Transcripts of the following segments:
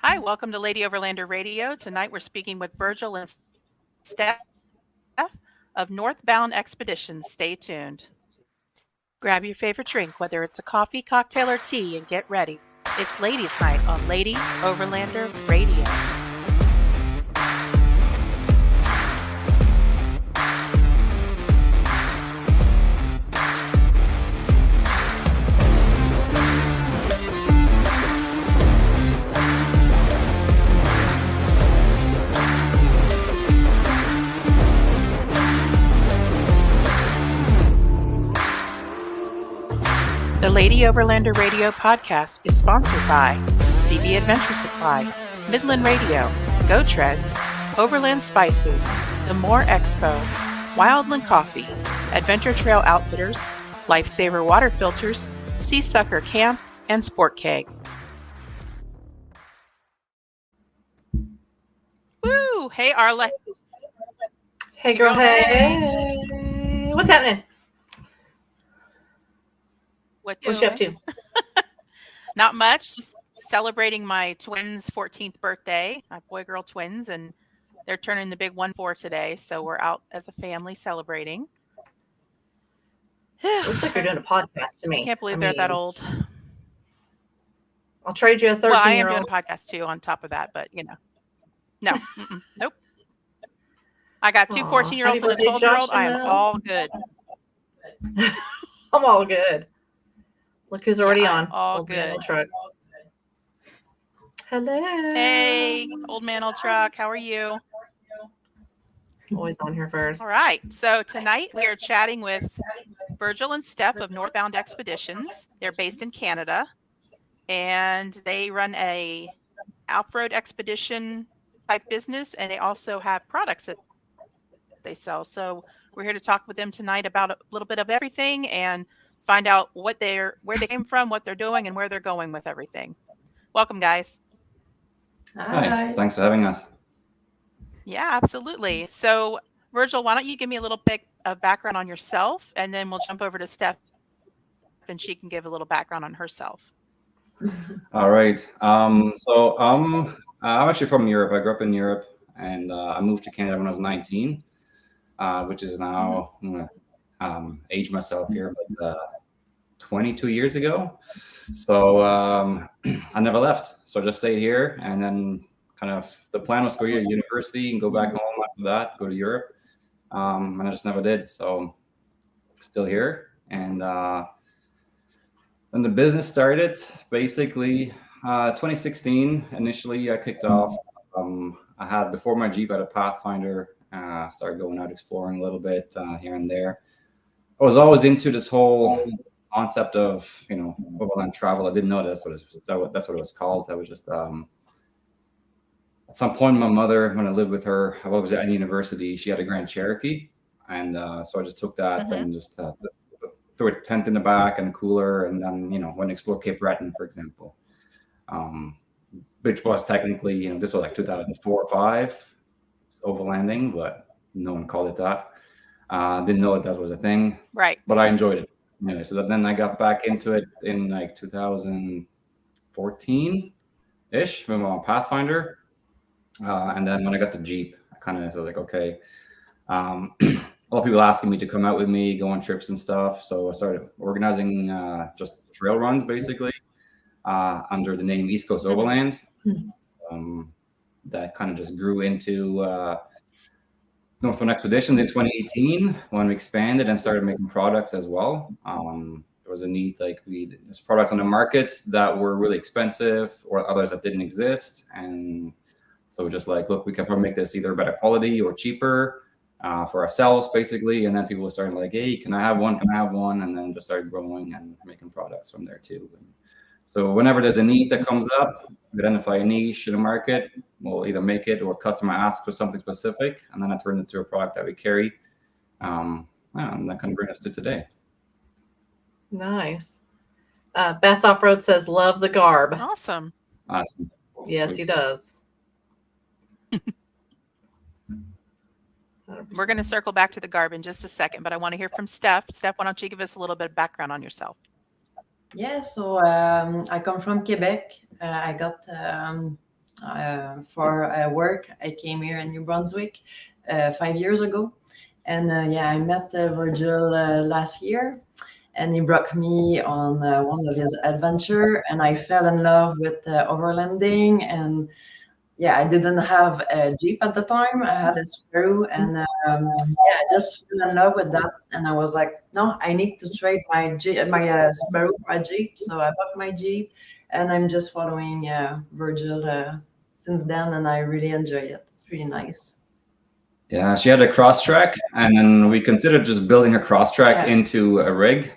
Hi, welcome to Lady Overlander Radio. Tonight we're speaking with Virgil and Steph of Northbound Expeditions. Stay tuned. Grab your favorite drink, whether it's a coffee, cocktail, or tea, and get ready. It's Ladies' Night on Lady Overlander Radio. The Lady Overlander Radio podcast is sponsored by CB Adventure Supply, Midland Radio, Go Treads, Overland Spices, The Moore Expo, Wildland Coffee, Adventure Trail Outfitters, Lifesaver Water Filters, Sea Sucker Camp, and Sport Keg. Woo! Hey, Arla. Hey, girl. Hey. What's happening? What's you up to? Not much. Just celebrating my twins' 14th birthday. My boy-girl twins, and they're turning the big 1-4 today. So we're out as a family celebrating. Looks like you're doing a podcast to me. I can't believe they're that old. I'll trade you a 13-year-old. Well, I am doing a podcast too on top of that, but no. Nope. I got two 14-year-olds and a 12-year-old. I am all good. I'm all good. Look who's already on. All good. Truck. Hello. Hey, old man, old truck. How are you? Always on here first. All right. So tonight we are chatting with Virgil and Steph of Northbound Expeditions. They're based in Canada, and they run a off-road expedition type business, and they also have products that they sell. So we're here to talk with them tonight about a little bit of everything and find out where they came from, what they're doing, and where they're going with everything. Welcome, guys. Hi. Thanks for having us. Yeah, absolutely. So, Virgil, why don't you give me a little bit of background on yourself, and then we'll jump over to Steph, and she can give a little background on herself. All right. So I'm actually from Europe. I grew up in Europe, and I moved to Canada when I was 19, which is now, I'm going to age myself here, but 22 years ago. So I never left. So I just stayed here, and then kind of the plan was to go to university and go back home after that, go to Europe. And I just never did. So still here. And then the business started basically 2016. Initially, I kicked off. I had, before my Jeep, I had a Pathfinder. Started going out exploring a little bit here and there. I was always into this whole concept of, overland travel. I didn't know that's what it was called. I was just at some point, my mother, when I lived with her, I was at university. She had a Grand Cherokee, and so I just took that and just threw a tent in the back and a cooler, and then went to explore Cape Breton, for example, which was technically this was like 2004 or 5. It's overlanding, but no one called it that. Didn't know that was a thing, right? But I enjoyed it anyway. So then I got back into it in like 2014 ish with my Pathfinder, and then when I got the Jeep, I was like, okay. A lot of people asking me to come out with me, go on trips and stuff. So I started organizing just trail runs, basically, under the name East Coast Overland. That kind of just grew into Northbound Expeditions in 2018 when we expanded and started making products as well. It was a need, there's products on the market that were really expensive or others that didn't exist. And so we're just like, look, we can probably make this either better quality or cheaper for ourselves, basically. And then people were starting like, hey, can I have one? Can I have one? And then just started growing and making products from there too. And so whenever there's a need that comes up, we identify a niche in the market, we'll either make it or customer asks for something specific, and then I turn it into a product that we carry. And that kind of brings us to today. Nice. Bats Off-Road says, love the garb. Awesome. Yes, sweet. He does. We're going to circle back to the garb in just a second, but I want to hear from Steph. Steph, why don't you give us a little bit of background on yourself? Yeah, so I come from Quebec. I got for work. I came here in New Brunswick 5 years ago, and I met Virgil last year, and he brought me on one of his adventure, and I fell in love with overlanding. And I didn't have a Jeep at the time. I had a Subaru, and I just fell in love with that. And I was like, no, I need to trade my Subaru for a Jeep. So I bought my Jeep, and I'm just following Virgil since then, and I really enjoy it. It's really nice. Yeah, she had a cross track, and then we considered just building her cross track Yeah. into a rig,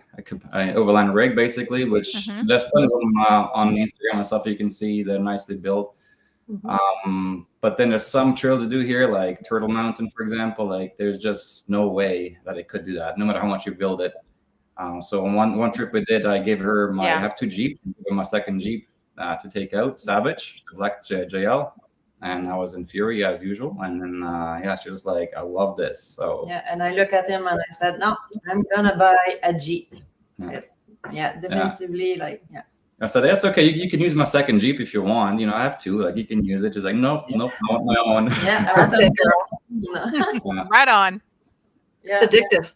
an overland rig, basically. Which Mhm. there's plenty of them on Instagram and stuff. You can see they're nicely built. But then there's some trails to do here, like Turtle Mountain, for example. Like there's just no way that it could do that, no matter how much you build it. So on one trip we did, I gave her I have two Jeeps, I gave her my second Jeep to take out, Savage, Black JL. And I was in fury as usual. And then, she was like, I love this. So Yeah, and I look at him and I said, no, I'm gonna buy a Jeep. Yeah. Defensively, I said, that's okay. You can use my second Jeep if you want. I have two. Like, you can use it. She's like, nope, I want my own. Yeah, That's it, girl. Yeah. Right on. yeah. It's addictive.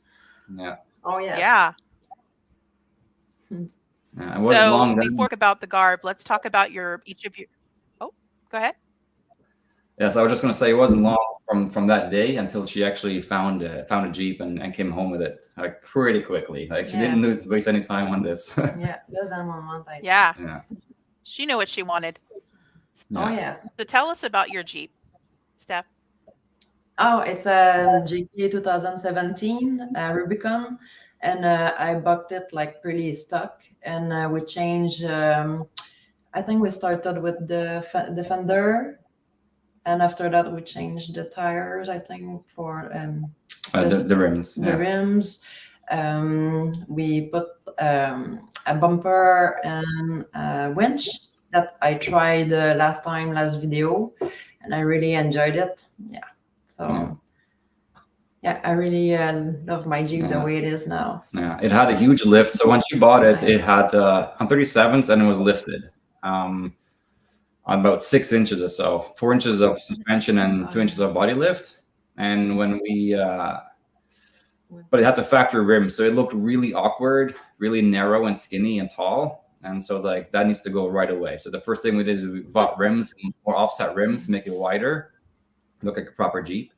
Yeah. Oh yes. Yeah. Yeah, it wasn't So long then. before we talk about the garb, let's talk about each of you. Oh, go ahead. Yes, I was just going to say it wasn't long from that day until she actually found a Jeep and came home with it, like pretty quickly. Like she didn't waste any time on this. Yeah, that's that moment. Yeah. Yeah. She knew what she wanted. Oh yes. So tell us about your Jeep, Steph. Oh, it's a GK 2017 Rubicon, and I bought it like pretty stock, and we changed. I think we started with the fender, and after that we changed the tires. I think for The rims. the rims. We put a bumper and a winch that I tried last video, and I really enjoyed it. Yeah. So, I really love my Jeep the way it is now. Yeah, it had a huge lift. So when she bought it, it had on 37s and it was lifted on about 6 inches or so, 4 inches of suspension and 2 inches of body lift. And when we, but it had the factory rims, so it looked really awkward, really narrow and skinny and tall. And so I was like, that needs to go right away. So the first thing we did is we bought rims, more offset rims to make it wider, look like a proper Jeep.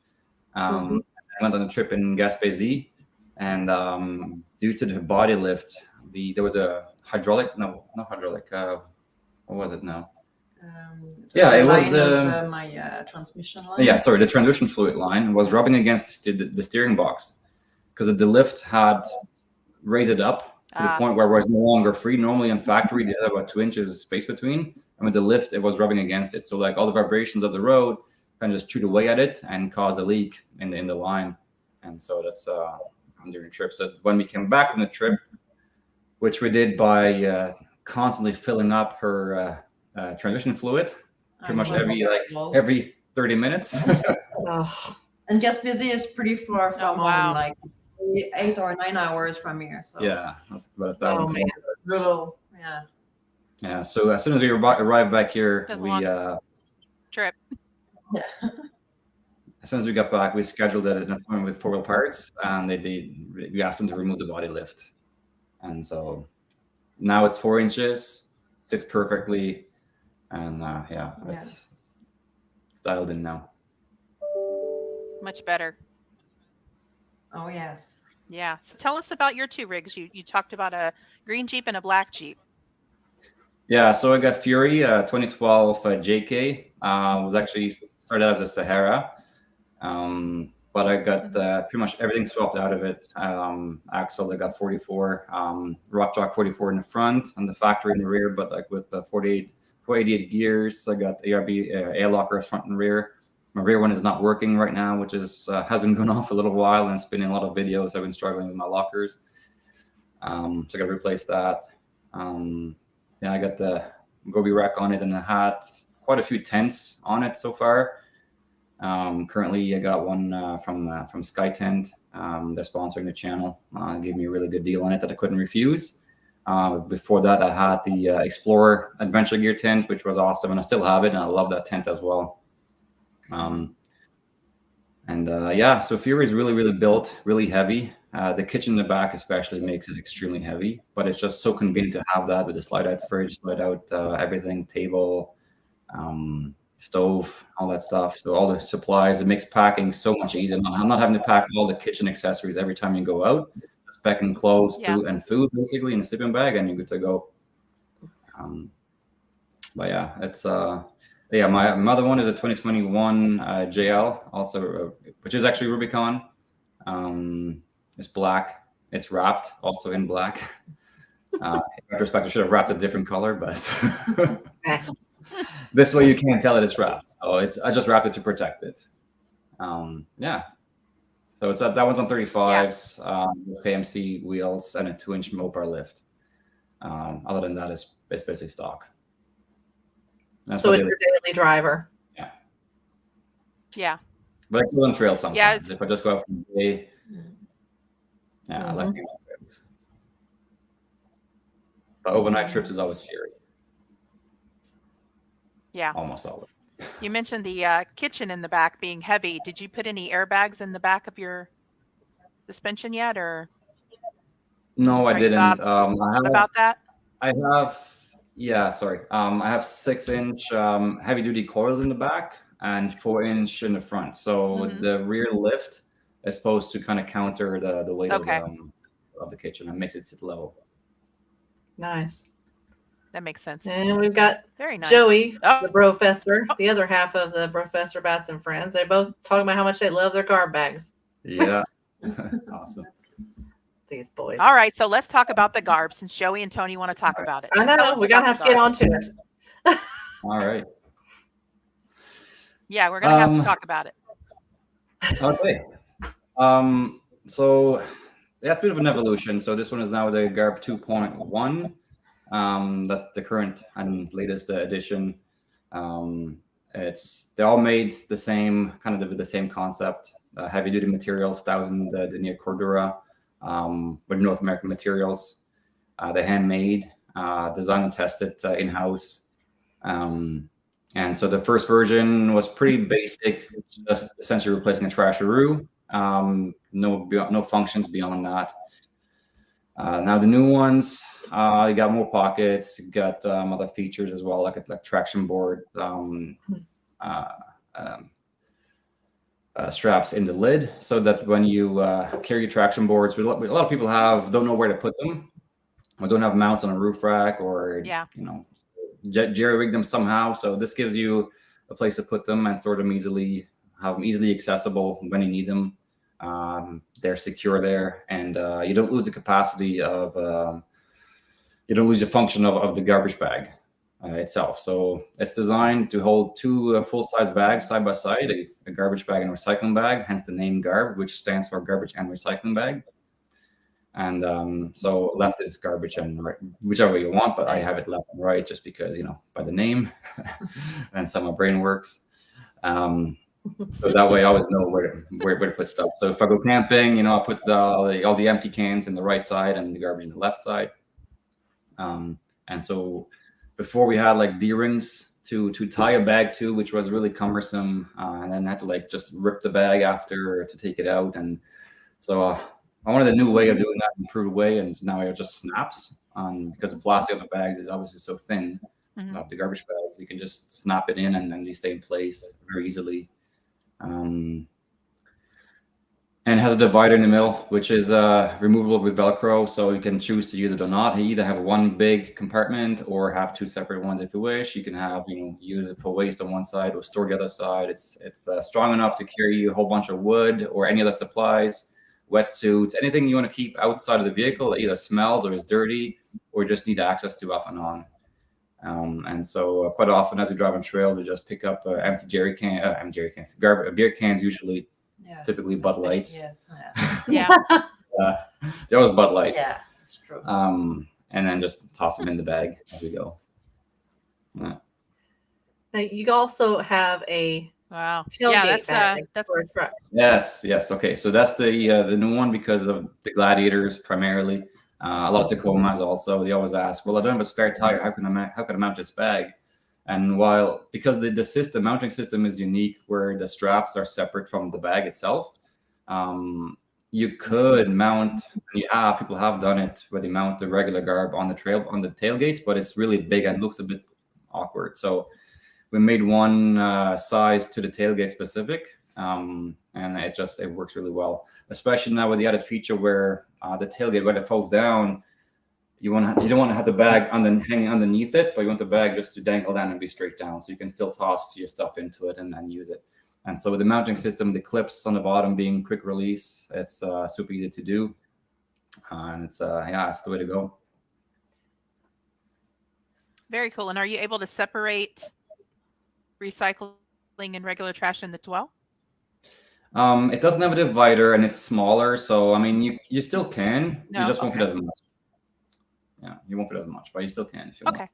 I went on a trip in Gaspésie, and due to the body lift, there was a hydraulic, not hydraulic, what was it now? It was my transmission line. Yeah, sorry, the transmission fluid line was rubbing against the steering box because the lift had raised it up to the point where it was no longer free. Normally in factory, they had about 2 inches space between, and with the lift, it was rubbing against it. So like all the vibrations of the road kind of just chewed away at it and caused a leak in the line. And so that's during the trip. So when we came back from the trip, which we did by constantly filling up her transmission fluid, pretty much every 30 minutes. And Gaspésie is pretty far from wow. home, like 8 or 9 hours from here. So Yeah, that's about 1,000 kilometers. brutal. Yeah. So as soon as we arrived back here, That's a we long trip. as soon as we got back, we scheduled an appointment with 4 Wheel Parts, and we asked them to remove the body lift. And so now it's 4 inches, sits perfectly, and it's dialed in now. Much better. Oh yes. Yeah. So tell us about your two rigs. You talked about a green Jeep and a black Jeep. Yeah, so I got Fury 2012 JK. Was actually started out as a Sahara, but I got pretty much everything swapped out of it. Axle, I got 44, Rock Chalk 44 in the front and the factory in the rear, but like with the 488 gears. I got ARB air lockers front and rear. My rear one is not working right now, which is has been going on for a little while, and it's been in a lot of videos. I've been struggling with my lockers, so I got to replace that. I got the Gobi rack on it, and I had quite a few tents on it so far. Currently, I got one from Sky Tent. They're sponsoring the channel. Gave me a really good deal on it that I couldn't refuse. Before that, I had the Explorer Adventure Gear tent, which was awesome, and I still have it, and I love that tent as well. Yeah, so Fury is really, really built, really heavy. The kitchen in the back especially makes it extremely heavy, but it's just so convenient to have that with the slide-out fridge, slide-out everything, table, stove, all that stuff. So all the supplies, it makes packing so much easier. I'm not having to pack all the kitchen accessories every time you go out. Just packing clothes, food basically in a sleeping bag, and you're good to go. But yeah, it's my other one is a 2021 JL, also which is actually Rubicon. It's black. It's wrapped also in black. In retrospect, I should have wrapped a different color, but this way you can't tell that it's wrapped. So I just wrapped it to protect it. Yeah. So it's that one's on 35s with KMC wheels and a 2-inch Mopar lift. Other than that, it's basically stock. That's so it's your daily driver. Yeah. Yeah. But I go on trail sometimes. Yeah, if I just go out for the day, I like to go on trails. But overnight trips is always Fury. Yeah. Almost always. You mentioned the kitchen in the back being heavy. Did you put any airbags in the back of your suspension yet, or? No, I didn't. About that? I have, sorry. I have 6-inch heavy-duty coils in the back and 4-inch in the front. So the rear lift is supposed to kind of counter the weight of the kitchen and makes it sit level. Nice. That makes sense. And we've got very nice. Joey, the Brofessor, the other half of the Brofessor Bats and Friends. They both talk about how much they love their garb bags. Yeah. Awesome. These boys. All right, so let's talk about the garb since Joey and Tony want to talk about it. I know. We're going to have to get on to it. All right. Yeah, we're going to have to talk about it. Okay. So that's a bit of an evolution. So this one is now the Garb 2.1. That's the current and latest edition. They're all made the same, kind of the same concept. Heavy duty materials, 1000 denier Cordura, with North American materials. They're handmade, designed and tested in-house. And so the first version was pretty basic, just essentially replacing a trasheroo. No functions beyond that. Now the new ones, you got more pockets, you got other features as well, like a traction board, straps in the lid, so that when you carry traction boards, a lot of people don't know where to put them, or don't have mounts on a roof rack, or jerry rig them somehow. So this gives you a place to put them and store them easily, have them easily accessible when you need them. They're secure there, and you don't lose the capacity of you don't lose the function of the garbage bag itself. So it's designed to hold two full-size bags side by side, a garbage bag and a recycling bag, hence the name GARB, which stands for garbage and recycling bag. And so left is garbage and right, whichever way you want, but nice. I have it left and right just because, by the name and so my brain works. So that way I always know where to put stuff. So if I go camping, I put all the empty cans in the right side and the garbage in the left side. And so before we had like D-rings to tie a bag to, which was really cumbersome. And then I had to just rip the bag after to take it out. And so I wanted a new way of doing that, improved way. And now it just snaps because the plastic of the bags is obviously so thin. Of the garbage bags, you can just snap it in and then they stay in place very easily. And it has a divider in the middle, which is removable with Velcro, so you can choose to use it or not. You either have one big compartment or have two separate ones if you wish. You can have, use it for waste on one side or store the other side. It's strong enough to carry a whole bunch of wood or any other supplies, wetsuits, anything you want to keep outside of the vehicle that either smells or is dirty or just need access to off and on. And so quite often as we drive on trail, we just pick up empty beer cans usually. Yeah, typically Bud Lights. Yeah. There was Bud Lights. Yeah, that's true. And then just toss them in the bag as we go. Now you also have a tailgate bag for a truck. Yes. Okay, so that's the new one because of the Gladiators primarily. A lot of Tacomas also. They always ask, "Well, I don't have a spare tire. How can I mount this bag?" And because the mounting system is unique, where the straps are separate from the bag itself, you could mount. People have done it where they mount the regular garb on the tailgate, but it's really big and looks a bit awkward. So we made one size to the tailgate specific, and it works really well. Especially now with the added feature where the tailgate, when it falls down, you don't want to have the bag hanging underneath it, but you want the bag just to dangle down and be straight down, so you can still toss your stuff into it and use it. And so with the mounting system, the clips on the bottom being quick release, it's super easy to do, and it's the way to go. Very cool. And are you able to separate recycling and regular trash in as well? It doesn't have a divider, and it's smaller, so I mean, you still can. No, you just won't okay. fit as much. Yeah, you won't fit as much, but you still can if you want. Okay.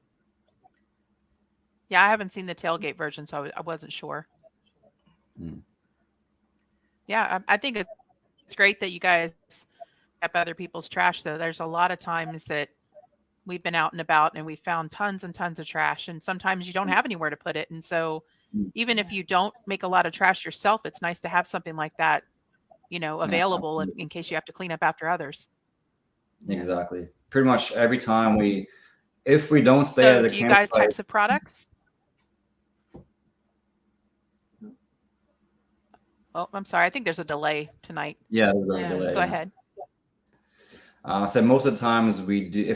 Yeah, I haven't seen the tailgate version, so I wasn't sure. Yeah, I think it's great that you guys up other people's trash, though. There's a lot of times that we've been out and about and we found tons and tons of trash, and sometimes you don't have anywhere to put it. And so even if you don't make a lot of trash yourself, it's nice to have something like that, available in case you have to clean up after others. Exactly. Pretty much every time if we don't stay at the campsite. Do you guys campsite, types of products? Oh, I'm sorry. I think there's a delay tonight. Yeah, there's a little delay. Go ahead. So most of the times if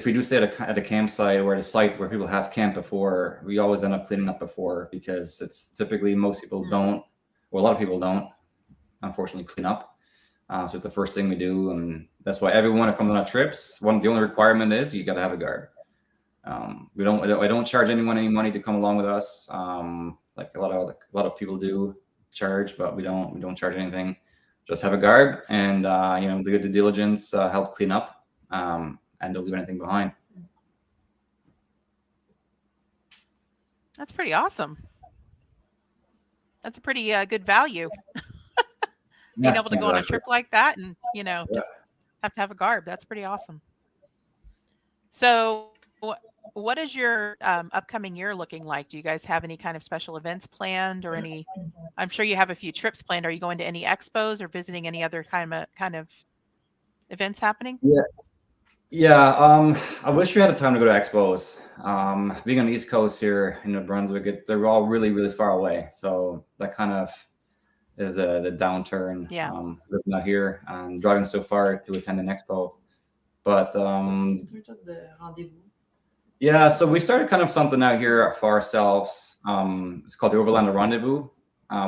we do stay at a campsite or at a site where people have camped before, we always end up cleaning up before, because it's typically a lot of people don't, unfortunately, clean up. So it's the first thing we do, and that's why everyone that comes on our trips, the only requirement is you got to have a guard. I don't charge anyone any money to come along with us, like a lot of people do charge, but we don't charge anything. Just have a guard, and the good due diligence, help clean up, and don't leave anything behind. That's pretty awesome. That's a pretty good value. Being able to go on a trip like that and, just have to have a garb. That's pretty awesome. So what is your upcoming year looking like? Do you guys have any kind of special events planned, or I'm sure you have a few trips planned. Are you going to any expos or visiting any other kind of events happening? Yeah. I wish we had the time to go to expos. Being on the East Coast here in New Brunswick, they're all really, really far away. So that kind of is the downturn. Yeah. Living out here and driving so far to attend an expo. But yeah, so we started kind of something out here for ourselves. It's called the Overlander Rendezvous,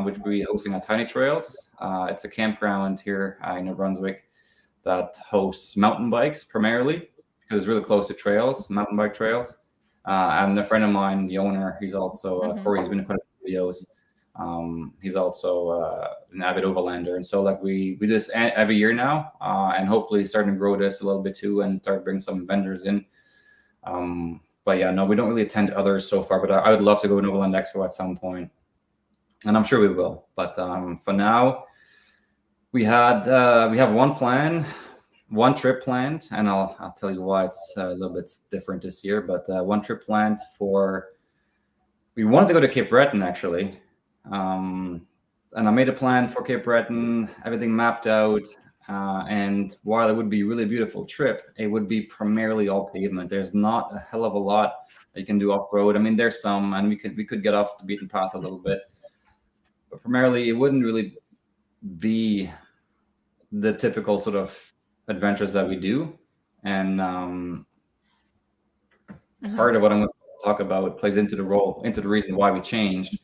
which we're hosting on Tiny Trails. It's a campground here in New Brunswick that hosts mountain bikes primarily, because it's really close to mountain bike trails. And a friend of mine, the owner, he's also Corey, has been in quite a few videos. He's also an avid overlander, and so we do this every year now, and hopefully starting to grow this a little bit too, and start bringing some vendors in. But yeah, no, we don't really attend others so far, but I would love to go to an Overland Expo at some point, and I'm sure we will. But for now, we have one trip planned, and I'll tell you why it's a little bit different this year. But one trip planned we wanted to go to Cape Breton actually. And I made a plan for Cape Breton, everything mapped out. And while it would be a really beautiful trip, it would be primarily all pavement. There's not a hell of a lot that you can do off-road. I mean, there's some, and we could get off the beaten path a little bit. But primarily, it wouldn't really be the typical sort of adventures that we do. And part of what I'm going to talk about plays into the reason why we changed.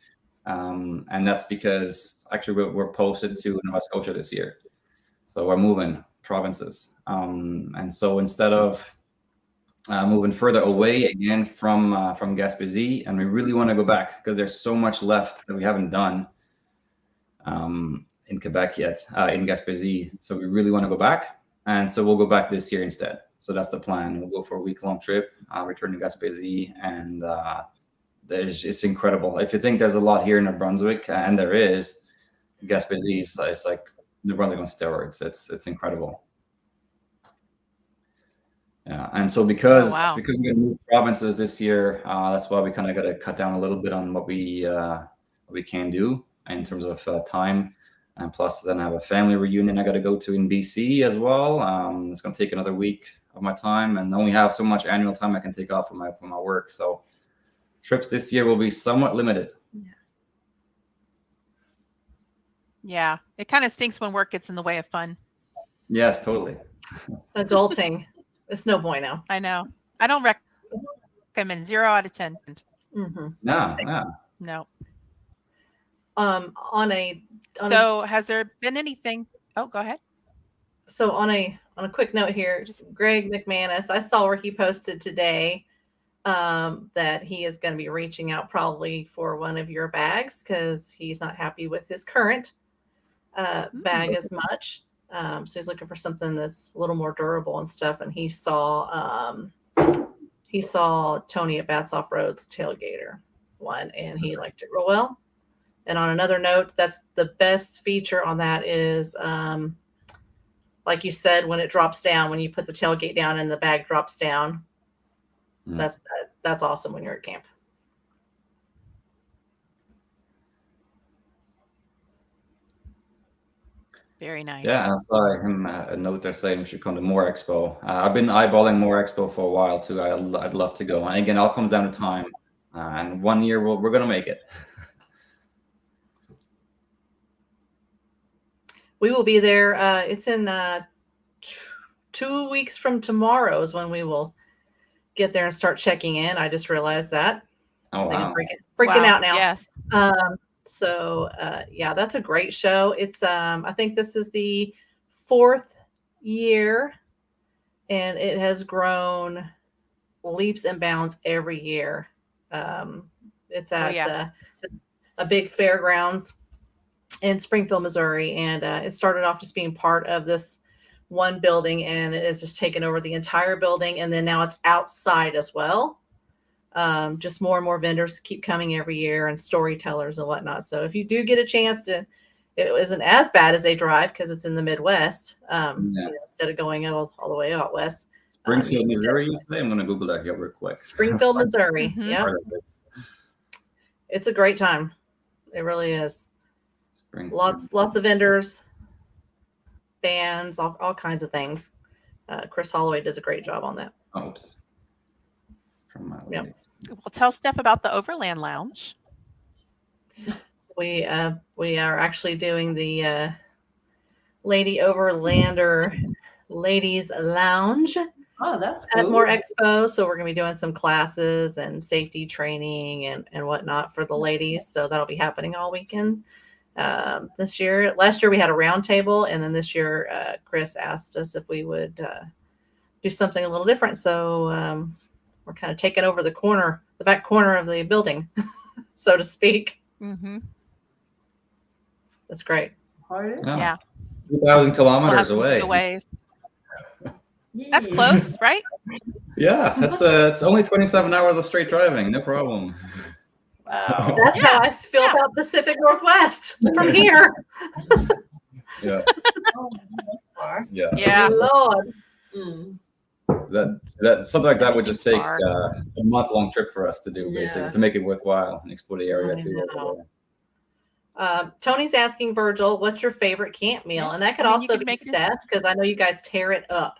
And that's because actually we're posted to Nova Scotia this year. So we're moving provinces. And so instead of moving further away again from Gaspésie, and we really want to go back because there's so much left that we haven't done in Quebec yet, in Gaspésie. So we really want to go back. And so we'll go back this year instead. So that's the plan. We'll go for a week-long trip, return to Gaspésie, and it's incredible. If you think there's a lot here in New Brunswick, and there is, Gaspésie is like New Brunswick on steroids. It's incredible. Yeah, and so because wow. we're gonna move provinces this year, that's why we kind of got to cut down a little bit on what we can do in terms of time, and plus then I have a family reunion I got to go to in BC as well. It's gonna take another week of my time, and I only have so much annual time I can take off from my work. So trips this year will be somewhat limited. Yeah. It kind of stinks when work gets in the way of fun. Yes, totally. Adulting. It's no bueno. I know. I don't recommend 0 out of 10. Mm-hmm. Yeah. No. So Has there been anything? Oh, go ahead. on a quick note here, Greg McManus, I saw where he posted today that he is going to be reaching out probably for one of your bags because he's not happy with his current bag as much. So he's looking for something that's a little more durable and stuff. And he saw Tony at Bats Off Road's Tailgater one, and he liked it real well. And on another note, that's the best feature on that is, like you said, when it drops down, when you put the tailgate down and the bag drops down, that's awesome when you're at camp. Very nice. Yeah, I saw him a note there saying we should come to More Expo. I've been eyeballing More Expo for a while too. I'd love to go. And again, it all comes down to time. And one year we're gonna make it. We will be there. It's in 2 weeks from tomorrow is when we will get there and start checking in. I just realized that. Oh wow! Freaking out now. Yes. So yeah, that's a great show. It's I think this is the 4th year, and it has grown leaps and bounds every year. It's at a big fairgrounds in Springfield, Missouri, and it started off just being part of this one building, and it has just taken over the entire building, and then now it's outside as well. Just more and more vendors keep coming every year, and storytellers and whatnot. So if you do get a chance to, it isn't as bad as they drive because it's in the Midwest. Instead of going all the way out west. Springfield, Missouri, you say? I'm going to Google that here real quick. Springfield, Missouri. Mhm. Yep. It's a great time. It really is. Lots of vendors, bands, all kinds of things. Chris Holloway does a great job on that. Oops. From my Well, tell Steph about the Overland Lounge. We are actually doing the Lady Overlander Ladies Lounge Oh, that's at cool. More Expo. So we're going to be doing some classes and safety training and whatnot for the ladies. So that'll be happening all weekend. This year, last year we had a round table, and then this year Chris asked us if we would do something a little different. So we're kind of taking over the back corner of the building, so to speak. Mm-hmm. That's great. Yeah. 2,000 kilometers We'll have some away. giveaways. That's close, right? Yeah, it's only 27 hours of straight driving, no problem. Wow. That's how I feel about Pacific Northwest from here. Yeah. Yeah. Yeah. Lord. That something like that would just take Far. a month-long trip for us to do, basically, Yeah. to make it worthwhile and explore the area I too. know. Tony's asking Virgil, what's your favorite camp meal? And that could I mean, you also could be make it- Steph, because I know you guys tear it up.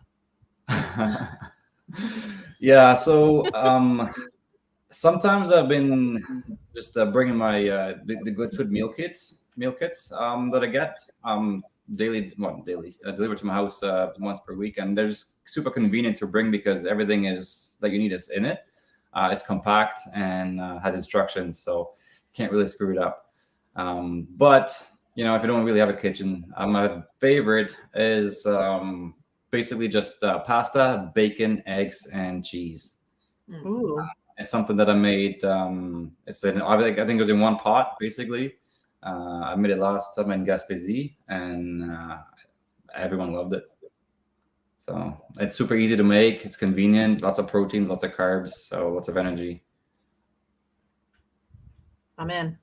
Yeah, so sometimes I've been just bringing my the Good Food meal kits that I get daily delivered to my house once per week, and they're just super convenient to bring because everything is that you need is in it. It's compact and has instructions, so you can't really screw it up. But if you don't really have a kitchen, my favorite is basically just pasta, bacon, eggs, and cheese. Ooh. It's something that I made. I think it was in one pot, basically. I made it last time in Gaspésie, and everyone loved it. So it's super easy to make. It's convenient. Lots of protein, lots of carbs, so lots of energy. I'm in.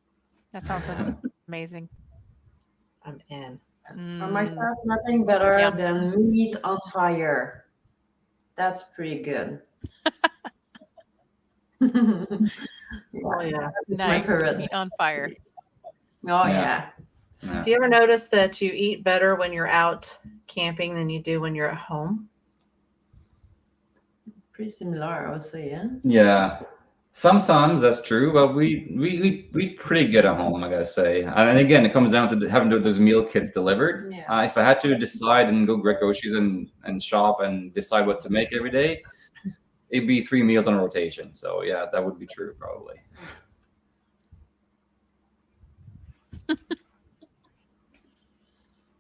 That sounds amazing. I'm in. For myself, nothing better Yum. than meat on fire. that's pretty good. Oh yeah. It's my Nice. favorite. Meat on fire. Oh Yeah. yeah. Do you ever notice that you eat better when you're out camping than you do when you're at home? Pretty similar, I would say. Yeah. Yeah. Sometimes that's true, but we pretty good at home, I gotta say. And again, it comes down to having those meal kits delivered. Yeah. If I had to decide and go groceries and shop and decide what to make every day, it'd be 3 meals on a rotation. So yeah, that would be true probably.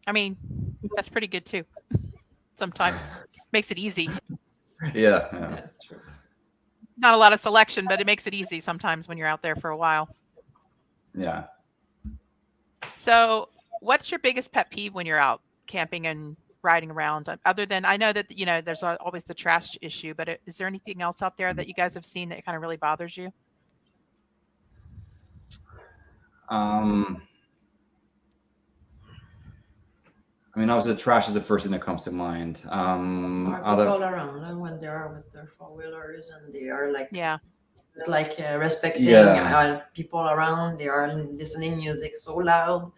I mean, that's pretty good too. Sometimes makes it easy. Yeah. That's true. Not a lot of selection, but it makes it easy sometimes when you're out there for a while. Yeah. So, what's your biggest pet peeve when you're out camping and riding around? Other than, I know that, there's always the trash issue, but is there anything else out there that you guys have seen that kind of really bothers you? I mean, obviously, the trash is the first thing that comes to mind. Or people around when they are with their 4-wheelers and they are like Yeah. Respecting people around. They are listening music so loud.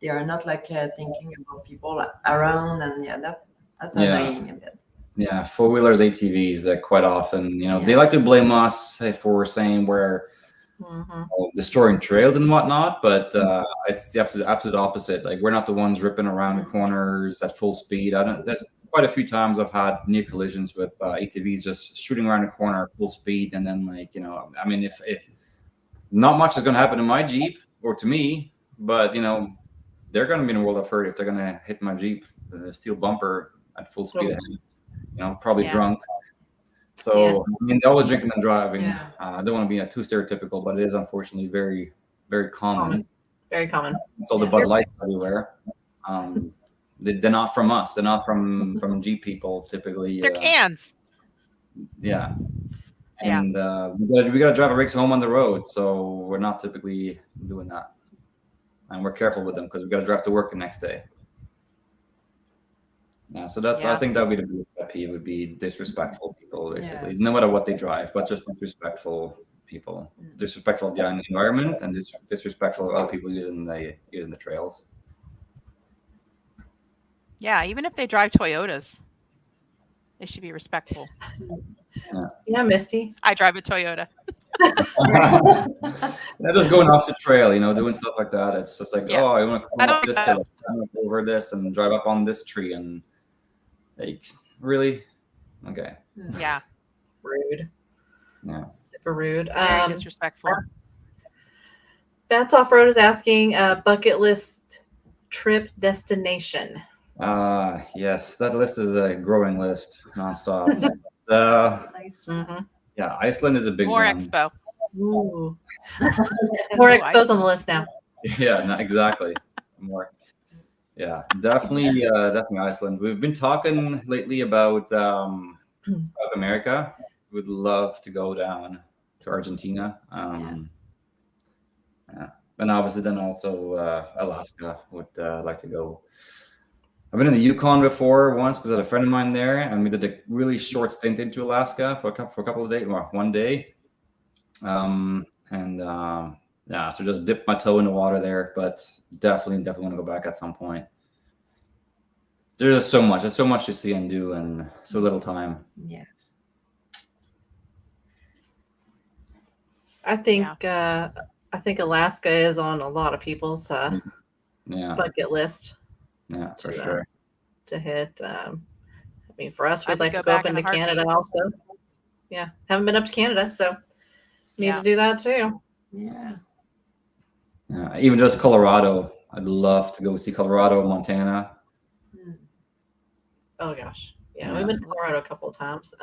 They are not like thinking about people around, and that's annoying a bit. Yeah, 4-wheelers, ATVs, quite often, Yeah. they like to blame us for saying we're destroying trails and whatnot, but it's the absolute opposite. Like, we're not the ones ripping around the corners at full speed. There's quite a few times I've had near collisions with ATVs just shooting around the corner at full speed, and then I mean, if not much is going to happen to my Jeep or to me, but they're going to be in a world of hurt if they're going to hit my Jeep, the steel bumper at full speed ahead, probably drunk. So, Yes. I mean, they're always drinking and driving. Yeah. I don't want to be too stereotypical, but it is unfortunately very, very common. Very common. So the Bud Lights everywhere. They're not from us. They're not from Jeep people typically. They're cans. Yeah. Yeah. And we gotta drive our rigs home on the road, so we're not typically doing that. And we're careful with them because we gotta drive to work the next day. Yeah, so I think that would be the biggest pet peeve, would be disrespectful people, basically. Yes. No matter what they drive, but just disrespectful people. Disrespectful of the environment and disrespectful of other people using the trails. Yeah, even if they drive Toyotas, they should be respectful. Yeah, Misty. I drive a Toyota. They're just going off the trail, doing stuff like that. It's just like, Yeah. oh, I want to I climb up don't this know. hill, I'm gonna go over this and drive up on this tree, and like, really? Okay. Yeah, Rude. Yeah. Super rude. very disrespectful. Bats Off Road is asking bucket list trip destination. Yes, that list is a growing list nonstop. Nice. Mm-hmm. Yeah, Iceland is a big More one. expo. Ooh. More expos on the list now. Yeah, no, exactly. More. Yeah, definitely Iceland. We've been talking lately about South America. We'd love to go down to Argentina. Yeah. And obviously then also Alaska would like to go. I've been in the Yukon before once because I had a friend of mine there, and we did a really short stint into Alaska for a couple of days, or one day. Yeah, so just dipped my toe in the water there, but definitely want to go back at some point. There's just so much. There's so much to see and do, and so little time. Yes. I think Alaska is on a lot of people's Yeah, bucket list yeah, for to, sure. to hit. I mean, for us, I we'd would like go to go up back in into a Canada heartbeat. also. Yeah, haven't been up to Canada, so need Yeah. to do that too. Yeah. Yeah, even just Colorado. I'd love to go see Colorado, Montana. Oh gosh, yeah, Yeah. we've been to Colorado a couple of times.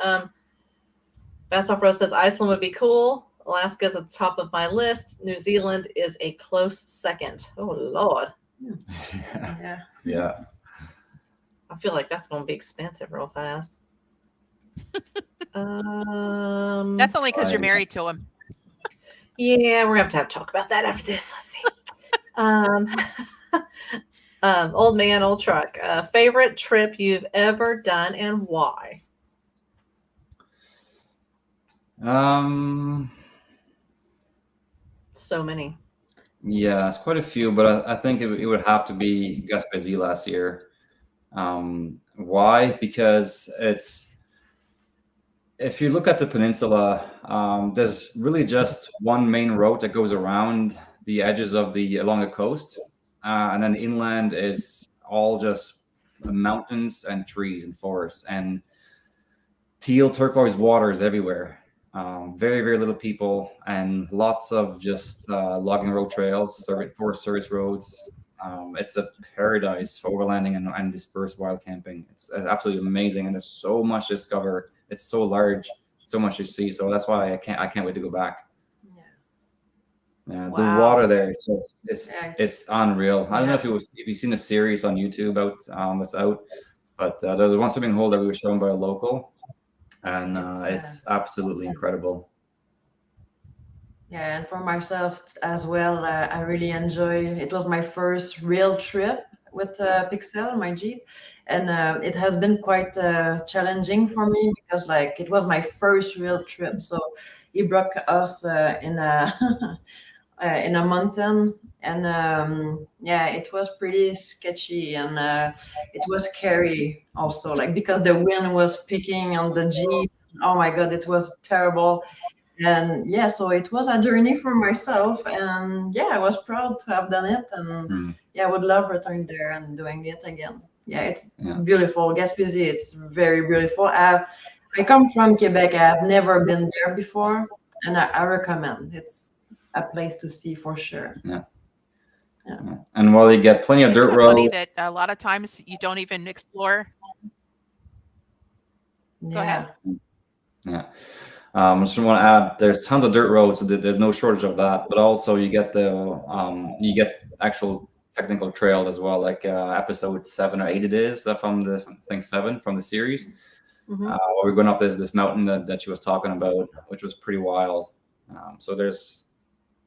Bats Off Road says Iceland would be cool. Alaska's at the top of my list. New Zealand is a close second. Oh Lord, Yeah. Yeah. I feel like that's going to be expensive real fast. That's only because you're married to him. Yeah, we're going to have to talk about that after this. Let's see. Old man, old truck. Favorite trip you've ever done and why? So many. Yeah, it's quite a few, but I think it would have to be Gaspésie last year. Why? Because if you look at the peninsula, there's really just one main road that goes around the edges of along the coast, and then inland is all just mountains and trees and forests and teal turquoise waters everywhere. Very, very little people and lots of just logging road trails, forest service roads. It's a paradise for overlanding and dispersed wild camping. It's absolutely amazing, and there's so much to discover. It's so large, so much to see. So that's why I can't wait to go back. Yeah, the Wow. water there, it's Yeah. unreal. I don't know Yeah. if you've seen a series on YouTube that's out, but there's one swimming hole that we were shown by a local, and it's absolutely incredible. Yeah, and for myself as well, I really enjoy. It was my first real trip with Pixel, my Jeep, and it has been quite challenging for me because like it was my first real trip. So he brought us in a in a mountain, and yeah, it was pretty sketchy, and it was scary also, like because the wind was picking on the Jeep. Oh my God, it was terrible. And yeah, so it was a journey for myself, and yeah, I was proud to have done it, and Mm. yeah, I would love returning there and doing it again. Yeah, it's Yeah. beautiful. Gaspésie, it's very beautiful. I come from Quebec. I have never been there before, and I recommend. It's a place to see for sure. Yeah. And while you get plenty of Isn't dirt it funny roads, that a lot of times you don't even explore? Go ahead. yeah. I just want to add, there's tons of dirt roads, so there's no shortage of that. But also, you get you get actual technical trails as well, like episode 7 or 8 it is from the I think 7 from the series. Mhm. We're going up this mountain that she was talking about, which was pretty wild. So there's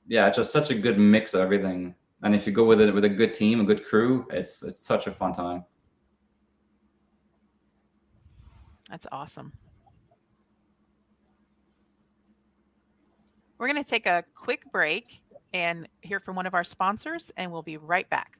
it's just such a good mix of everything. And if you go with a good team, a good crew, it's such a fun time. That's awesome. We're going to take a quick break and hear from one of our sponsors, and we'll be right back.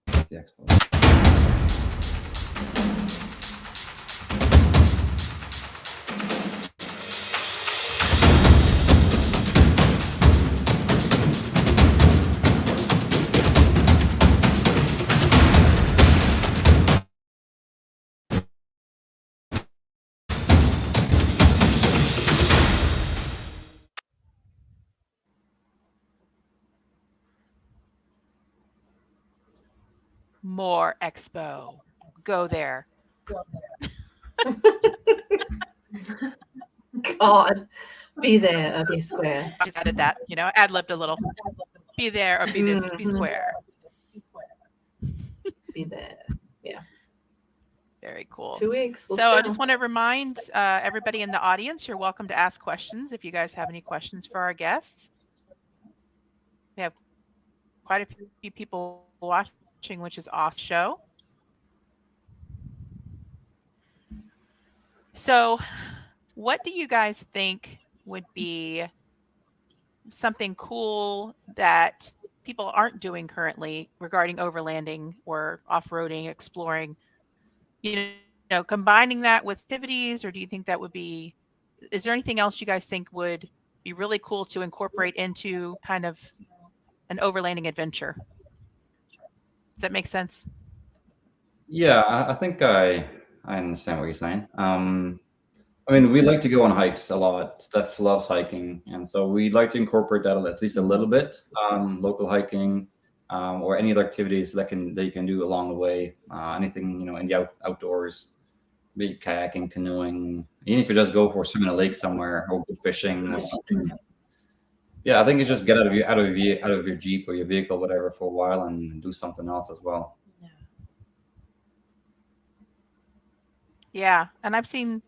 It's the expo. More expo. Go there. God, be there or be square. I just added that, ad-libbed a little. Be there or be be Mhm. square. Be there. Very cool. 2 weeks. Let's So I go. just want to remind everybody in the audience, you're welcome to ask questions if you guys have any questions for our guests. We have quite a few people watching, which is awesome show. So what do you guys think would be something cool that people aren't doing currently regarding overlanding or off-roading, exploring? Combining that with activities, or do you think that would be, is there anything else you guys think would be really cool to incorporate into kind of an overlanding adventure? Does that make sense? Yeah, I think I understand what you're saying. I mean, we like to go on hikes a lot. Steph loves hiking, and so we like to incorporate that at least a little bit. Local hiking, or any other activities that you can do along the way. Anything, in the outdoors, be it kayaking, canoeing, even if you just go for a swim in a lake somewhere or go fishing or something. Yeah, I think you just get out of your Jeep or your vehicle, whatever, for a while and do something else as well. Yeah, and I've seen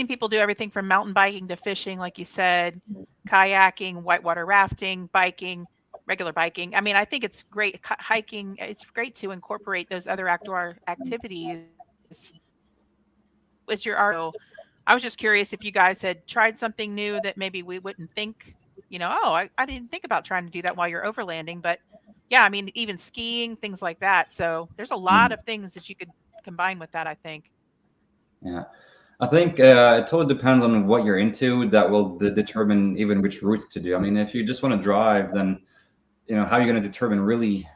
people do everything from mountain biking to fishing, like you said, kayaking, whitewater rafting, biking, regular biking. I mean, I think it's great hiking. It's great to incorporate those other outdoor activities with your art. So I was just curious if you guys had tried something new that maybe we wouldn't think, oh, I didn't think about trying to do that while you're overlanding. But yeah, I mean, even skiing, things like that. So there's a lot of things that you could combine with that, I think. Yeah. I think it totally depends on what you're into. That will determine even which routes to do. I mean, if you just want to drive, then how are you going to determine really,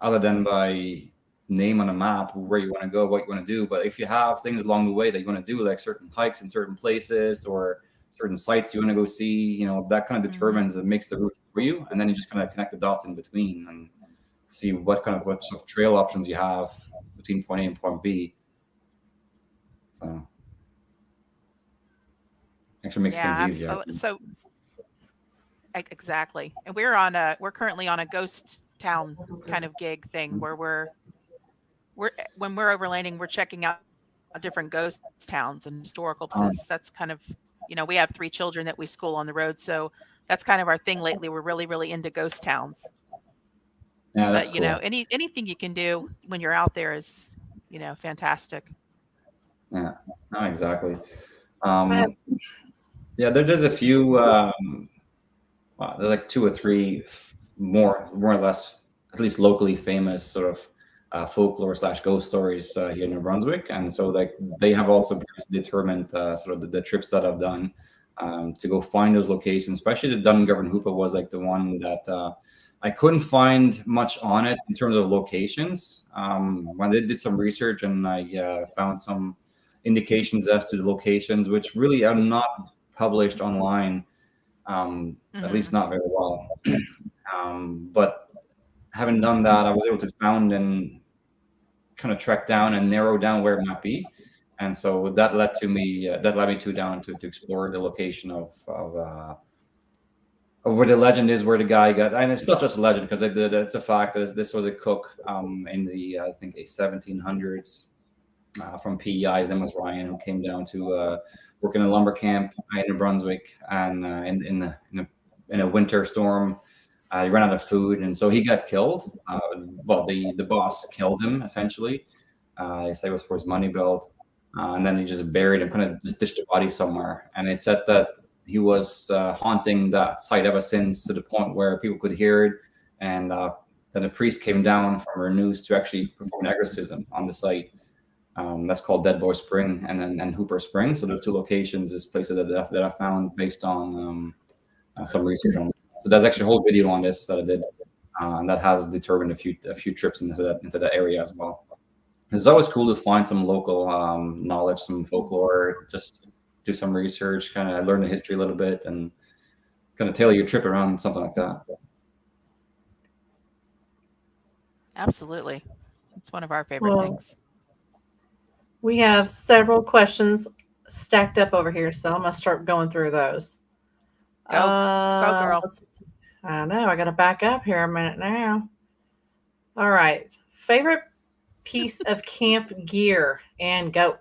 other than by name on a map, where you want to go, what you want to do. But if you have things along the way that you want to do, like certain hikes in certain places or certain sites you want to go see, that kind of determines it makes the route for you, and then you just kind of connect the dots in between and see what sort of trail options you have between point A and point B. So actually makes things easier. So exactly. And we're currently on a ghost town kind of gig thing where when we're overlanding, we're checking out different ghost towns and historical places. That's kind of, we have 3 children that we school on the road, so that's kind of our thing lately. We're really, really into ghost towns. Yeah, that's but cool. Anything you can do when you're out there is, fantastic. Yeah, no, exactly. Yeah, there's a few. There's like 2 or 3 more or less, at least locally famous sort of folklore / ghost stories here in New Brunswick, and so they have also determined sort of the trips that I've done to go find those locations. Especially the Dungarvan Hoopa was like the one that I couldn't find much on it in terms of locations. When they did some research and I found some indications as to the locations, which really are not published online, at least not very well. But having done that, I was able to found and kind of track down and narrow down where it might be, and so that led me to explore the location of where the legend is, where the guy got. And it's not just a legend, because it's a fact that this was a cook in the I think 1700s from PEI. His name was Ryan, who came down to work in a lumber camp in New Brunswick, and in a winter storm, he ran out of food, and so he got killed. The boss killed him essentially. He said it was for his money belt, and then he just buried him, kind of just dished the body somewhere. And it said that he was haunting that site ever since, to the point where people could hear it, and then a priest came down from Renews to actually perform an exorcism on the site. That's called Dead Boy Spring and Hooper Spring. So there's 2 locations, this place that I found based on some research on. So there's actually a whole video on this that I did, and that has determined a few trips into that area as well. It's always cool to find some local knowledge, some folklore, just do some research, kind of learn the history a little bit, and kind of tailor your trip around something like that. Absolutely. It's one of our favorite things. We have several questions stacked up over here, so I'm going to start going through those. Go girl. I know. I got to back up here a minute now. All right. Favorite piece of camp gear, and go.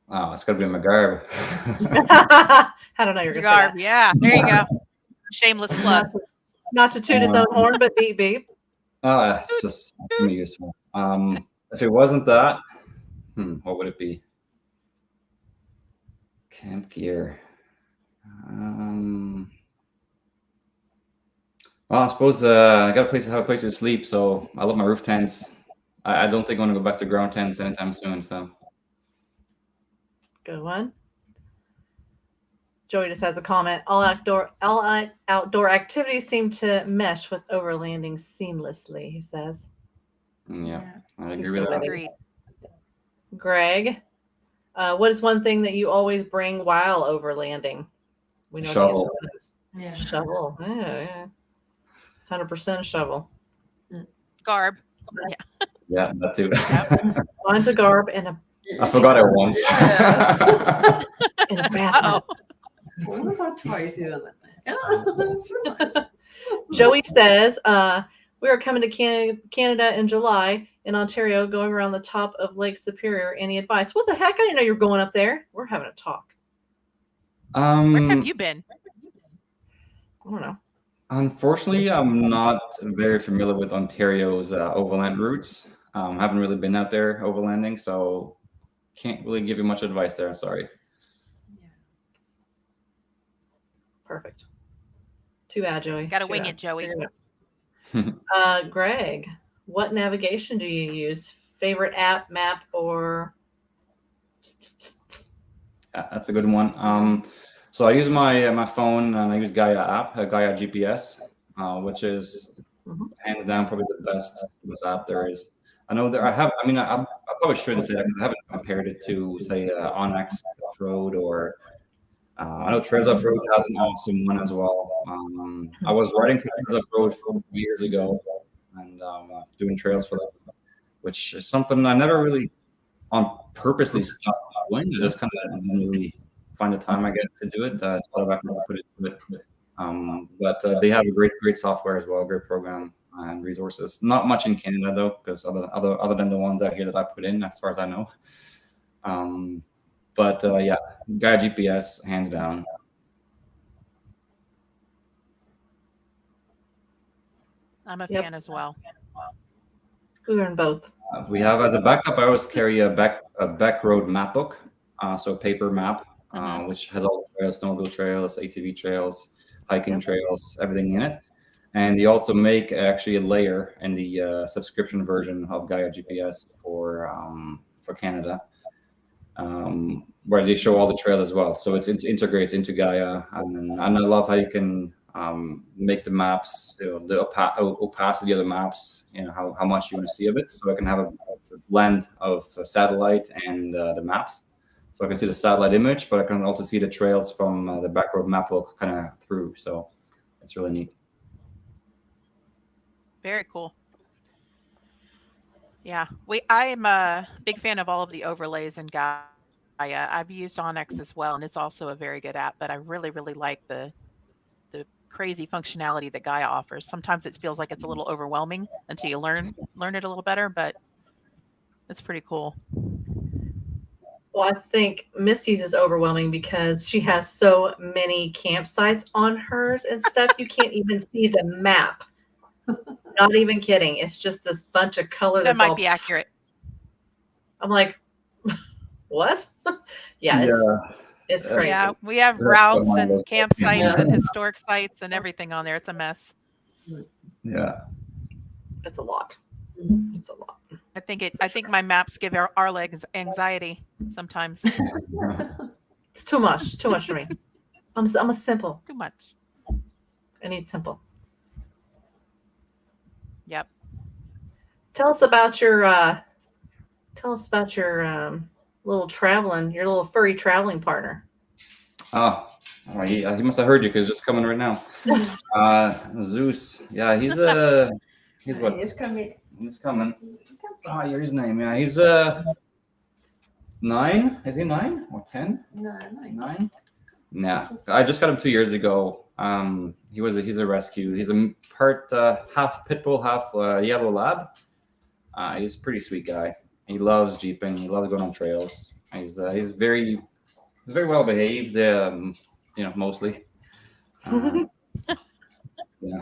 Oh, it's got to be my garb. I don't know. You're going to say that. Yeah, there you go. Shameless plug. Not to toot his own horn, but beep beep. Oh, it's just useful. If it wasn't that, what would it be? Camp gear. Well, I suppose I got to have a place to sleep, so I love my roof tents. I don't think I want to go back to ground tents anytime soon. So, good one. Joey just has a comment. All outdoor activities seem to mesh with overlanding seamlessly, he says. Yeah. I agree with that. Agreed. Greg, what is one thing that you always bring while overlanding? We know shovel. Shovel. Yeah. 100% a shovel. Garb. Yeah, that too. Mine's a garb and a I forgot it once. Yes. and a Uh bathroom. oh. Once or twice even. Yeah. Joey says, we are coming to Canada in July in Ontario, going around the top of Lake Superior. Any advice? What the heck? I didn't know you were going up there. We're having a talk. Where have you been? I don't know. Unfortunately, I'm not very familiar with Ontario's overland routes. Haven't really been out there overlanding, so can't really give you much advice there. I'm sorry. Perfect. Too bad, Joey. Gotta Too wing bad. it, Joey. Figure it out. Greg, what navigation do you use? Favorite app, map, or? That's a good one. So I use my phone and I use Gaia app, Gaia GPS, which is hands down probably the best app there is. I know there. I probably shouldn't say that because I haven't compared it to say Onyx Road or I know Trails Off Road has an awesome one as well. I was riding through Trails Off Road 4 years ago and doing trails for them, which is something I never really on purposely stopped doing. I just kind of didn't really find the time, I guess, to do it. It's a lot of effort to put into it. But they have a great software as well, great program and resources. Not much in Canada though, because other than the ones out here that I put in, as far as I know. But yeah, Gaia GPS, hands down. I'm a Yep. fan as well. We learn both. We have as a backup, I always carry a back road map book, so a paper map, which has all the trails, snowmobile trails, ATV trails, hiking trails, everything in it. And they also make actually a layer in the subscription version of Gaia GPS for Canada, where they show all the trails as well. So it integrates into Gaia, and I love how you can make the maps, the opacity of the maps, how much you want to see of it. So I can have a blend of satellite and the maps. So I can see the satellite image, but I can also see the trails from the back road map book kind of through. So it's really neat. Very cool. Yeah, I'm a big fan of all of the overlays in Gaia. I've used Onyx as well, and it's also a very good app, but I really, really like the crazy functionality that Gaia offers. Sometimes it feels like it's a little overwhelming until you learn it a little better, but it's pretty cool. Well, I think Misty's is overwhelming because she has so many campsites on hers and stuff. You can't even see the map. Not even kidding. It's just this bunch of color. That might be accurate. I'm like, what? Yeah, it's crazy. Yeah, we have routes and campsites and historic sites and everything on there. It's a mess. Yeah, It's a lot. It's a lot. I think my maps give our legs anxiety sometimes. It's too much for me. I'm a simple. Too much. I need simple. Yep. Tell us about your little furry traveling partner. Oh, he must have heard you because it's just coming right now. Zeus. Yeah, he's what? He's coming. He's coming. Oh, here's his name. Yeah, he's 9. Is he 9 or 10? 9. Yeah, I just got him 2 years ago. He's a rescue. He's a part half pit bull, half yellow lab. He's a pretty sweet guy. He loves jeeping. He loves going on trails. He's very well behaved. Mostly. Yeah,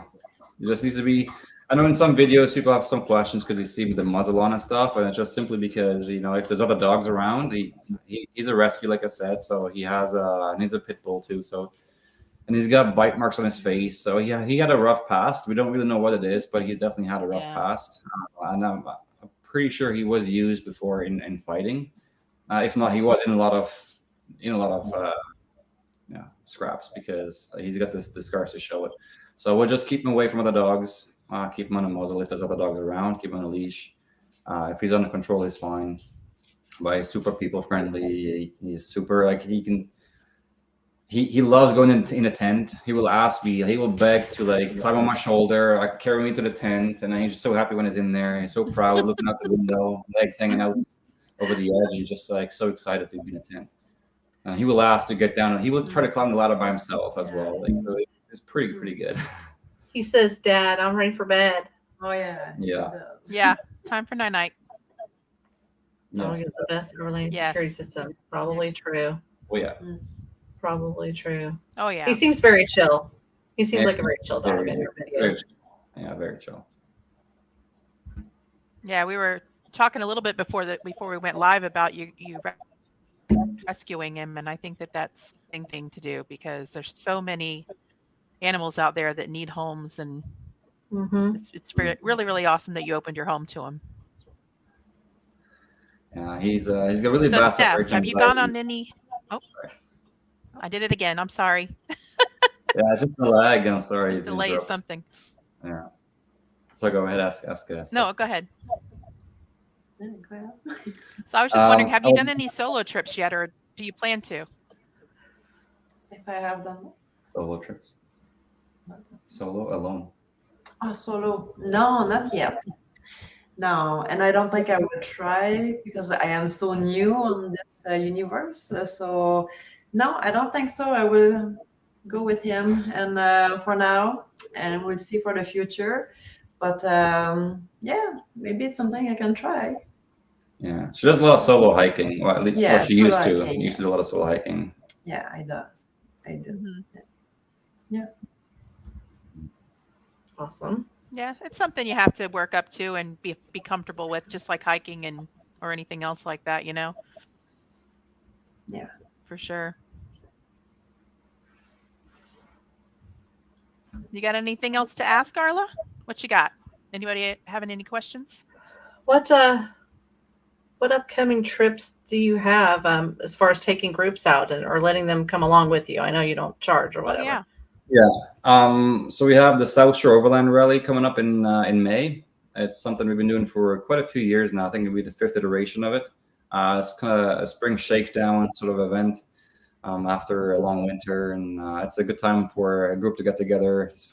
he just needs to be. I know in some videos people have some questions because they see the muzzle on and stuff, and it's just simply because if there's other dogs around, he's a rescue, like I said. So he has and he's a pit bull too. So, and he's got bite marks on his face. So yeah, he had a rough past. We don't really know what it is, but he's definitely had a rough past. And I'm pretty sure he was used before in fighting. If not, he was in a lot of scraps because he's got the scars to show it. So we'll just keep him away from other dogs. Keep him on a muzzle if there's other dogs around. Keep him on a leash. If he's under control, he's fine. But he's super people friendly. He's super he he loves going in a tent. He will ask me, he will beg to like climb on my shoulder, like carry me to the tent, and then he's just so happy when he's in there. He's so proud, looking out the window, legs hanging out over the edge, and just like so excited to be in a tent. And he will ask to get down, and he will try to climb the ladder by himself as well. Like, so it's pretty good. He says, "Dad, I'm ready for bed." Oh yeah. Yeah. Yeah, time for night. Dog Yes. is the best early Yes. security system. Probably true. Oh yeah. Probably true. Oh yeah. He seems very chill. He seems Yeah. like a very chill dog in your videos. Very chill. Yeah, we were talking a little bit before we went live about you rescuing him, and I think that's a thing to do because there's so many animals out there that need homes, and Mm-hmm. it's really awesome that you opened your home to him. Yeah, he's got really So bad Steph, separation have you gone anxiety. on any? Oh, I did it again. I'm sorry. Yeah, just the lag. I'm sorry. This to delay is interrupt. something. Yeah. So go ahead, ask Steph. No, go ahead. Yeah, go ahead. So I was just wondering, have you oh. done any solo trips yet, or do you plan to? If I have done Solo trips. Solo alone. solo, no, not yet. No, and I don't think I would try because I am so new on this universe. So no, I don't think so. I will go with him, and for now, and we'll see for the future. But yeah, maybe it's something I can try. Yeah, she does a lot of solo hiking. Well, at least Yeah, what she used solo to. hiking, Used to do a lot of solo hiking. Yeah, I does. I do. Awesome. Yeah, it's something you have to work up to and be comfortable with, just like hiking and or anything else like that, you know? Yeah. For sure. You got anything else to ask, Arla? What you got? Anybody having any questions? What upcoming trips do you have as far as taking groups out or letting them come along with you? I know you don't charge or Oh, whatever. yeah. So we have the South Shore Overland Rally coming up in May. It's something we've been doing for quite a few years now. I think it'll be the 5th iteration of it. It's kind of a spring shakedown sort of event after a long winter, and it's a good time for a group to get together. It's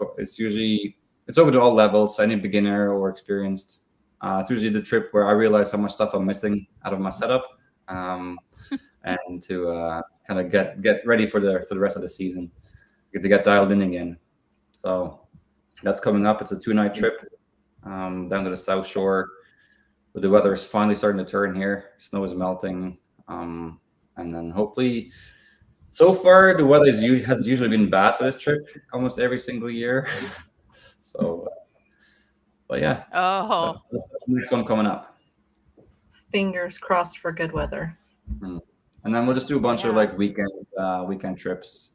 open to all levels, any beginner or experienced. It's usually the trip where I realize how much stuff I'm missing out of my setup, and to kind of get ready for the rest of the season, get dialed in again. So that's coming up. It's a 2-night trip down to the South Shore. But the weather is finally starting to turn here. Snow is melting, and then hopefully, so far the weather has usually been bad for this trip almost every single year. So, but yeah, Oh, that's the next one coming up. Fingers crossed for good weather. And then we'll just do a bunch of Yeah. like weekend trips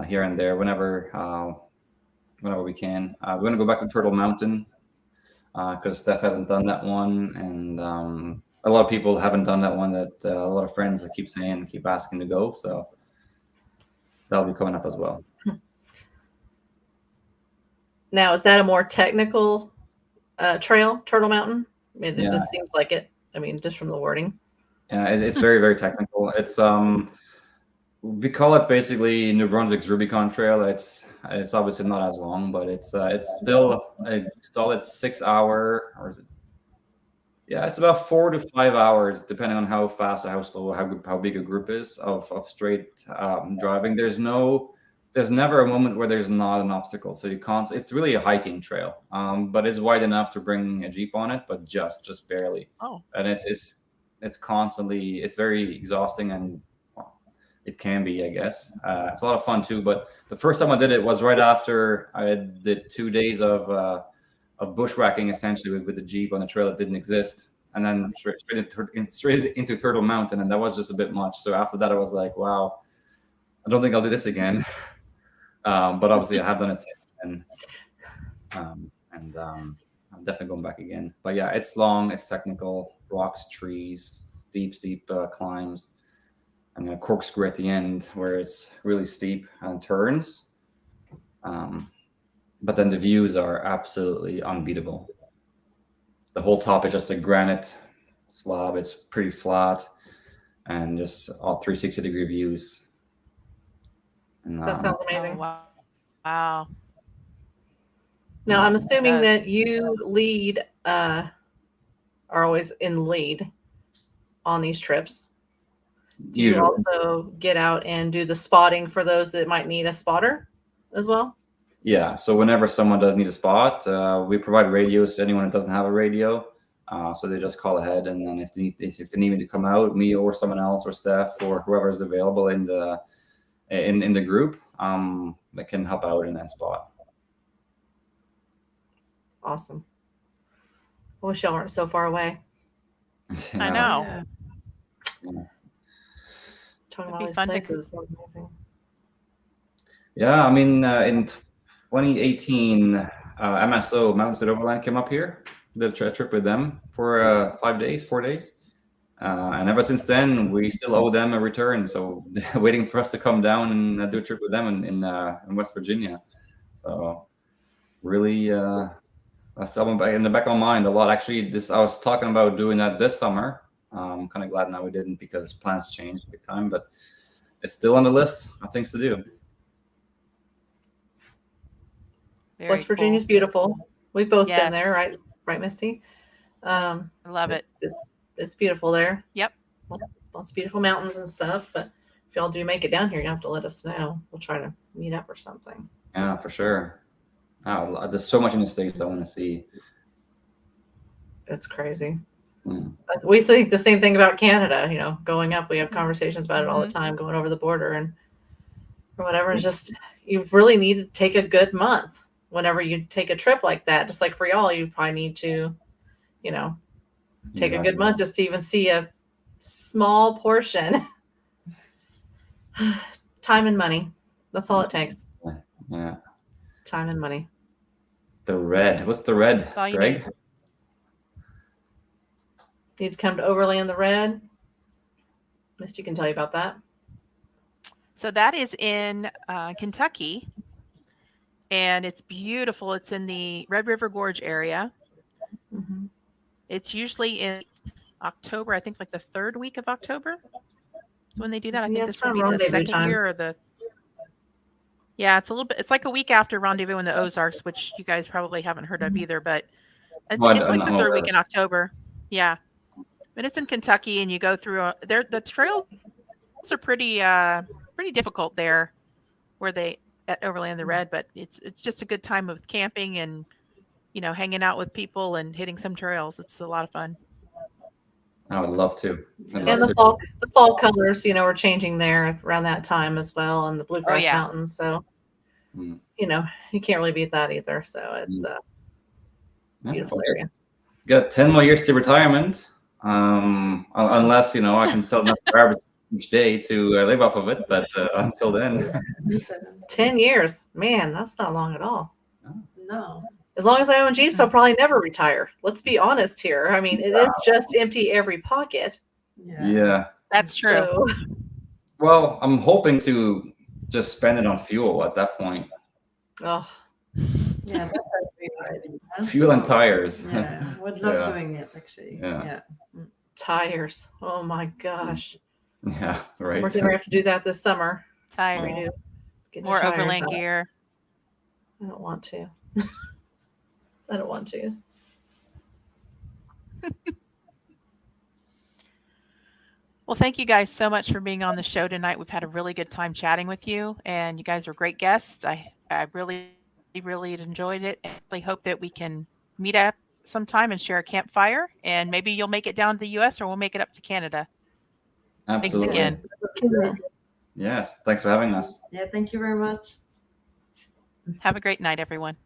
here and there whenever we can. We're gonna go back to Turtle Mountain because Steph hasn't done that one, and a lot of people haven't done that one. That a lot of friends that keep asking to go. So that'll be coming up as well. Now, is that a more technical trail, Turtle Mountain? I mean, it Yeah. just seems like it. I mean, just from the wording. Yeah, it's very, very technical. It's we call it basically New Brunswick's Rubicon Trail. It's obviously not as long, but it's still a solid 6 hour, or is it? Yeah, it's about 4 to 5 hours, depending on how fast or how slow, how big a group is of straight driving. There's never a moment where there's not an obstacle. So you can't. It's really a hiking trail, but it's wide enough to bring a Jeep on it, but just barely. oh, And it's constantly. It's very exhausting, and well, it can be, I guess. It's a lot of fun too. But the first time I did it was right after I did 2 days of bushwhacking, essentially with the Jeep on a trail that didn't exist, and then straight into Turtle Mountain, and that was just a bit much. So after that, I was like, wow, I don't think I'll do this again. But obviously, I have done it since then, and I'm definitely going back again. But yeah, it's long, it's technical, rocks, trees, steep climbs, and a corkscrew at the end where it's really steep and turns. But then the views are absolutely unbeatable. The whole top is just a granite slab. It's pretty flat, and just all 360-degree views. And, That sounds Oh, amazing. wow. Wow. Now, I'm assuming does. that you lead, are always in lead on these trips. Do you usually, also get out and do the spotting for those that might need a spotter as well? yeah. So whenever someone does need a spot, we provide radios to anyone that doesn't have a radio. So they just call ahead, and then if they need me to come out, me or someone else or Steph or whoever is available in the group, that can help out in that spot. Awesome. I wish y'all weren't so far away. I Yeah. know. Yeah. Talking It'd about be all these fun to places. So amazing. Yeah, I mean, in 2018, MSO Mountain Overland came up here. Did a trip with them for 4 days. And ever since then, we still owe them a return. So they're waiting for us to come down and do a trip with them in West Virginia. So really, that's in the back of my mind a lot. Actually, I was talking about doing that this summer. I'm kind of glad now we didn't because plans changed big time. But it's still on the list of things to do. Very West Virginia's cool. beautiful. We've both been there, Yes. right? Right, Misty? I love it. It's beautiful there. Yep. Lots of beautiful mountains and stuff. But if y'all do make it down here, you have to let us know. We'll try to meet up or something. Yeah, for sure. Oh, there's so much in the States I want to see. It's crazy. Mm. We think the same thing about Canada. You know, going up, we have conversations about it all the Mhm. time, going over the border and or whatever. It's just you really need to take a good month whenever you take a trip like that. Just like for y'all, you probably need to, you know, take a good Exactly. month just to even see a small portion. Time and money. That's all it takes. Yeah. Time and money. The red. What's the red, That's all you Greg? Need to come to Overland the Red. Misty can tell you about that. So that is in Kentucky, and it's beautiful. It's in the Red River Gorge area. Mm-hmm. It's usually in October, I think like the third week of October is when they do that. I think Yeah, this it's will around be the rendezvous second time. year or the. Yeah, it's a little bit. It's like a week after Rendezvous in the Ozarks, which you guys probably haven't heard of either, but it's Well, like the I'm third aware. week in October. Yeah, but it's in Kentucky, and you go through. The trails are pretty difficult there, where they at Overland the Red, but it's just a good time of camping and hanging out with people and hitting some trails. It's a lot of fun. I would love to. I'd And love the to. fall colors, are changing there around that time as well, and the Bluegrass yeah. Mountains. So, Mm. you can't really beat that either. So it's a Yeah. beautiful area. Got 10 more years to retirement. Unless, I can sell enough garbage each day to live off of it. But until then, 10 years, man, that's not long at all. No. As long as I own Jeeps, I'll probably never retire. Let's be honest here. I mean, it is just empty every pocket. yeah. That's true. So, Well, I'm hoping to just spend it on fuel at that point. oh, Yeah, that's a great idea. Fuel and tires. Yeah, would love Yeah. doing it actually. Yeah. tires. Oh my gosh. Yeah, right. We're going to have to do that this summer. Tire. Redo. Get More tires overland out. gear. I don't want to. I don't want to. Well, thank you guys so much for being on the show tonight. We've had a really good time chatting with you, and you guys were great guests. I really enjoyed it. I hope that we can meet up sometime and share a campfire, and maybe you'll make it down to the U.S. or we'll make it up to Canada. Absolutely. Thanks again. Yes. Thanks for having us. Yeah, thank you very much. Have a great night, everyone.